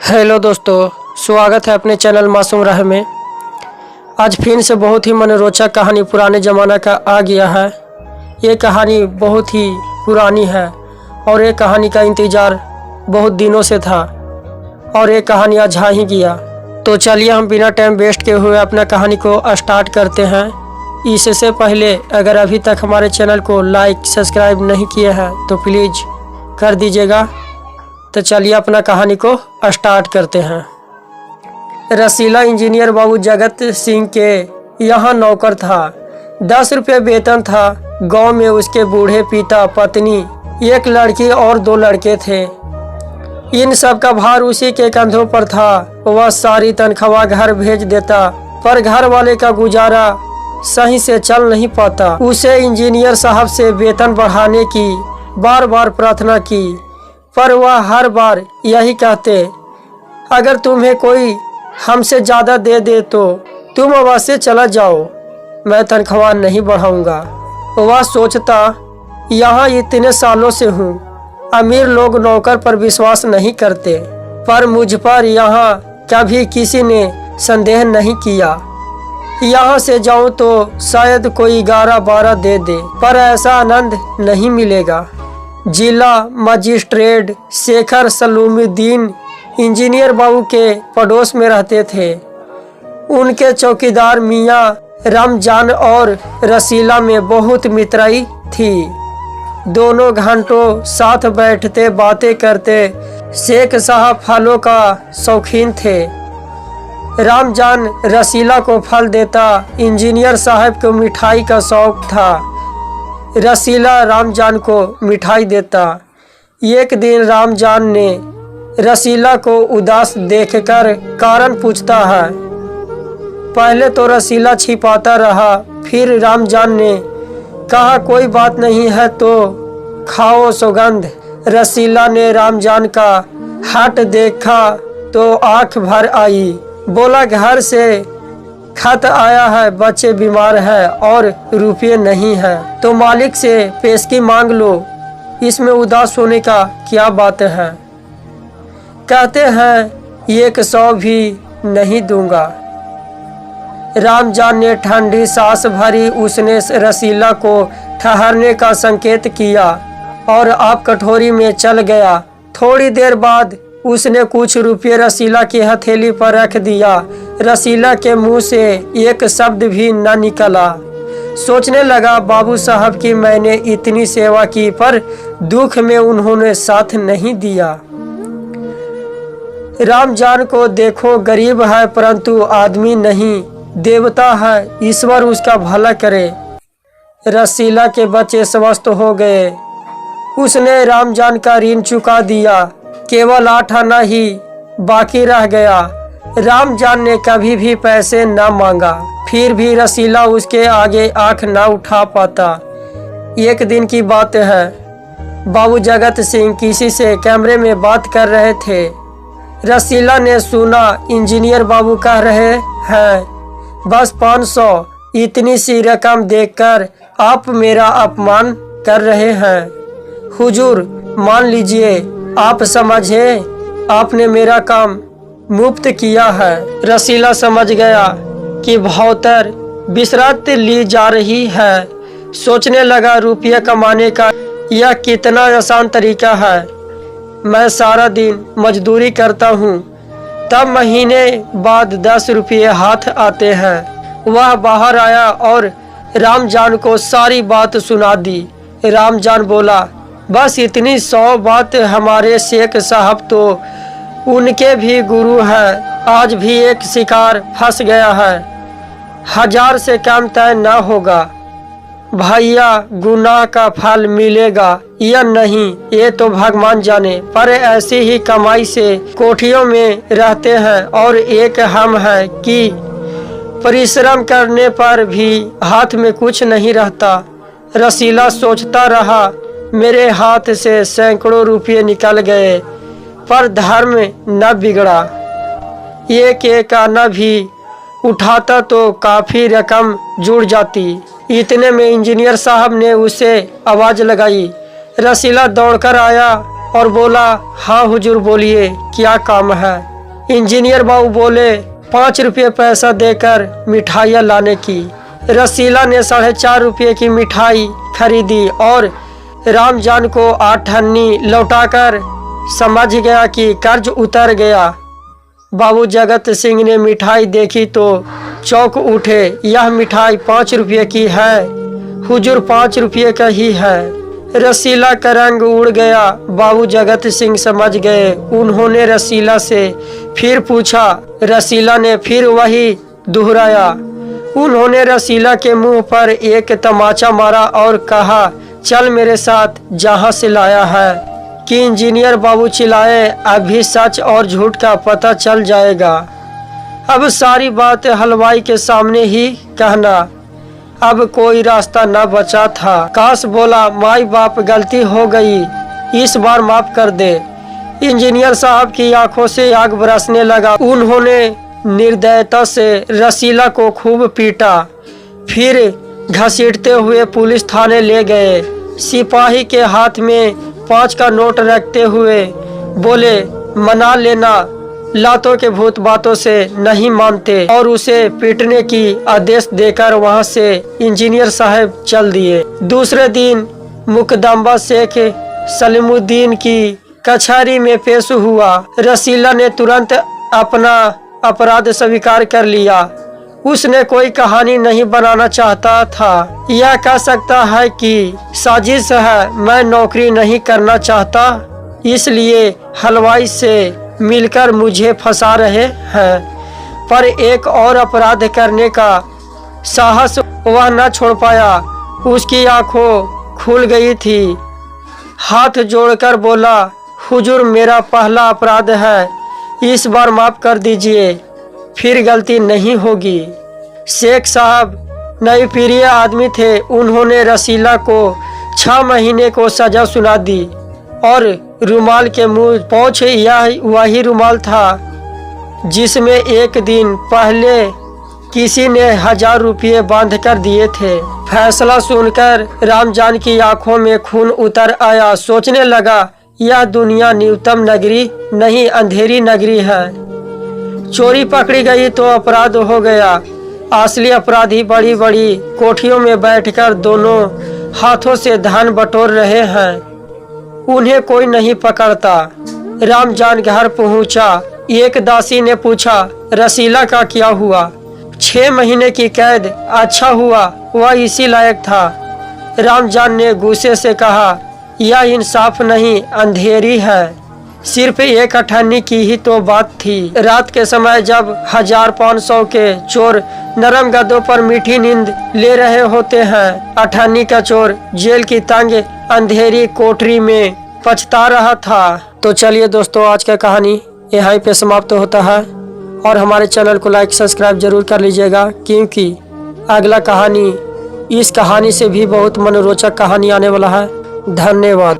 Hello दोस्तों, स्वागत है अपने चैनल मासूम राह में। आज फिर से बहुत ही मनोरोचक कहानी पुराने ज़माना का आ गया है। ये कहानी बहुत ही पुरानी है और ये कहानी का इंतज़ार बहुत दिनों से था और ये कहानी आज आ ही गया। तो चलिए हम बिना टाइम वेस्ट किए हुए अपना कहानी को स्टार्ट करते हैं। इससे पहले अगर अभी तक हमारे चैनल को लाइक सब्सक्राइब नहीं किए हैं तो प्लीज़ कर दीजिएगा। तो चलिए अपना कहानी को स्टार्ट करते हैं। रसीला इंजीनियर बाबू जगत सिंह के यहाँ नौकर था। 10 रुपये वेतन था। गांव में उसके बूढ़े पिता, पत्नी, एक लड़की और 2 लड़के थे। इन सब का भार उसी के कंधों पर था। वह सारी तनख्वाह घर भेज देता, पर घर वाले का गुजारा सही से चल नहीं पाता। उसे इंजीनियर साहब से वेतन बढ़ाने की बार बार प्रार्थना की, पर वह हर बार यही कहते, अगर तुम्हें कोई हमसे ज़्यादा दे दे तो तुम अवश्य चला जाओ, मैं तनख्वाह नहीं बढ़ाऊंगा। वह सोचता, यहाँ इतने सालों से हूँ, अमीर लोग नौकर पर विश्वास नहीं करते, पर मुझ पर यहाँ कभी किसी ने संदेह नहीं किया। यहाँ से जाऊँ तो शायद कोई 11-12 दे दे, पर ऐसा आनंद नहीं मिलेगा। जिला मजिस्ट्रेट शेखर सलूमुद्दीन इंजीनियर बाबू के पड़ोस में रहते थे। उनके चौकीदार मियाँ रमजान और रसीला में बहुत मित्राई थी। दोनों घंटों साथ बैठते बातें करते। शेख साहब फलों का शौकीन थे। रमजान रसीला को फल देता। इंजीनियर साहब को मिठाई का शौक था। रसीला रामजान को मिठाई देता। एक दिन रामजान ने रसीला को उदास देखकर कारण पूछता है। पहले तो रसीला छिपाता रहा, फिर रामजान ने कहा, कोई बात नहीं है तो खाओ सौगंध। रसीला ने रामजान का हाथ देखा तो आंख भर आई। बोला, घर से खत आया है, बच्चे बीमार है और रुपये नहीं है, तो मालिक से पेशगी मांग लो। इसमें उदास होने का क्या बात है? कहते हैं 100 भी नहीं दूंगा। रामजान ने ठंडी सांस भरी। उसने रसीला को ठहरने का संकेत किया और आप कटोरी में चल गया। थोड़ी देर बाद उसने कुछ रुपये रसीला की हथेली पर रख दिया। रसीला के मुंह से एक शब्द भी न निकला। सोचने लगा, बाबू साहब की मैंने इतनी सेवा की, पर दुख में उन्होंने साथ नहीं दिया। रामजान को देखो, गरीब है परंतु आदमी नहीं, देवता है, ईश्वर उसका भला करे। रसीला के बच्चे स्वस्थ हो गए। उसने रामजान का ऋण चुका दिया। केवल 8 आना ही बाकी रह गया। रामजान ने कभी भी पैसे न मांगा, फिर भी रसीला उसके आगे आंख न उठा पाता। एक दिन की बात है, बाबू जगत सिंह किसी से कैमरे में बात कर रहे थे। रसीला ने सुना, इंजीनियर बाबू कह रहे हैं, बस 500, इतनी सी रकम देकर आप मेरा अपमान कर रहे हैं। हुजूर मान लीजिए, आप समझे, आपने मेरा काम मुफ्त किया है। रसीला समझ गया कि भौतर बिसरात ली जा रही है। सोचने लगा, रुपया कमाने का यह कितना आसान तरीका है। मैं सारा दिन मजदूरी करता हूँ, तब महीने बाद 10 रुपये हाथ आते हैं। वह बाहर आया और रामजान को सारी बात सुना दी। रामजान बोला, बस इतनी 100 बात। हमारे शेख साहब तो उनके भी गुरु हैं। आज भी एक शिकार फंस गया है, 1000 से कम तय न होगा। भैया, गुनाह का फल मिलेगा या नहीं ये तो भगवान जाने, पर ऐसी ही कमाई से कोठियों में रहते हैं और एक हम हैं कि परिश्रम करने पर भी हाथ में कुछ नहीं रहता। रसीला सोचता रहा, मेरे हाथ से सैकड़ों रुपये निकल गए, पर धर्म न बिगड़ा। एक आना भी उठाता तो काफ़ी रकम जुड़ जाती। इतने में इंजीनियर साहब ने उसे आवाज़ लगाई। रसीला दौड़कर आया और बोला, हाँ हुजूर बोलिए, क्या काम है? इंजीनियर बाबू बोले 5 रुपये पैसा देकर मिठाइयाँ लाने की। रसीला ने 4.5 रुपये की मिठाई खरीदी और रामजान को 8 अन्नी लौटाकर समझ गया कि कर्ज उतर गया। बाबू जगत सिंह ने मिठाई देखी तो चौंक उठे। यह मिठाई 5 रुपये की है हुजूर, 5 रुपये का ही है। रसीला का रंग उड़ गया। बाबू जगत सिंह समझ गए। उन्होंने रसीला से फिर पूछा। रसीला ने फिर वही दोहराया। उन्होंने रसीला के मुंह पर एक तमाचा मारा और कहा, चल मेरे साथ जहां से लाया है। कि इंजीनियर बाबू चिल्लाए, अभी सच और झूठ का पता चल जाएगा। अब सारी बात हलवाई के सामने ही कहना। अब कोई रास्ता न बचा था। काश बोला, माई बाप गलती हो गई, इस बार माफ कर दे। इंजीनियर साहब की आंखों से आग बरसने लगा। उन्होंने निर्दयता से रसीला को खूब पीटा, फिर घसीटते हुए पुलिस थाने ले गए। सिपाही के हाथ में 5 का नोट रखते हुए बोले, मना लेना, लातों के भूत बातों से नहीं मानते, और उसे पीटने की आदेश देकर वहां से इंजीनियर साहब चल दिए। दूसरे दिन मुकदमा शेख सलीमुद्दीन की कचहरी में पेश हुआ। रसीला ने तुरंत अपना अपराध स्वीकार कर लिया। उसने कोई कहानी नहीं बनाना चाहता था। यह कह सकता है कि साजिश है, मैं नौकरी नहीं करना चाहता, इसलिए हलवाई से मिलकर मुझे फंसा रहे हैं। पर एक और अपराध करने का साहस वह न छोड़ पाया। उसकी आंखों खुल गई थी। हाथ जोड़कर बोला, हुजूर मेरा पहला अपराध है, इस बार माफ कर दीजिए, फिर गलती नहीं होगी। शेख साहब नई पीढ़ी आदमी थे। उन्होंने रसीला को 6 महीने को सजा सुना दी और रुमाल के मुंह पोंछ यह वही रुमाल था जिसमें एक दिन पहले किसी ने 1000 रुपये बांध कर दिए थे। फैसला सुनकर रामजान की आंखों में खून उतर आया। सोचने लगा, यह दुनिया न्यूनतम नगरी नहीं, अंधेरी नगरी है। चोरी पकड़ी गई तो अपराध हो गया। असली अपराधी बड़ी बड़ी कोठियों में बैठकर दोनों हाथों से धन बटोर रहे हैं। उन्हें कोई नहीं पकड़ता। रामजान घर पहुंचा। एक दासी ने पूछा, रसीला का क्या हुआ? 6 महीने की कैद, अच्छा हुआ, वह इसी लायक था। रामजान ने गुस्से से कहा, यह इंसाफ नहीं, अंधेरी है। सिर्फ एक अठन्नी की ही तो बात थी। रात के समय जब 1500 के चोर नरम गद्दों पर मीठी नींद ले रहे होते हैं, अठन्नी का चोर जेल की तंग अंधेरी कोठरी में पछता रहा था। तो चलिए दोस्तों, आज का कहानी यहीं पे समाप्त होता है और हमारे चैनल को लाइक सब्सक्राइब जरूर कर लीजिएगा, क्योंकि अगला कहानी इस कहानी से भी बहुत मनोरोचक कहानी आने वाला है। धन्यवाद।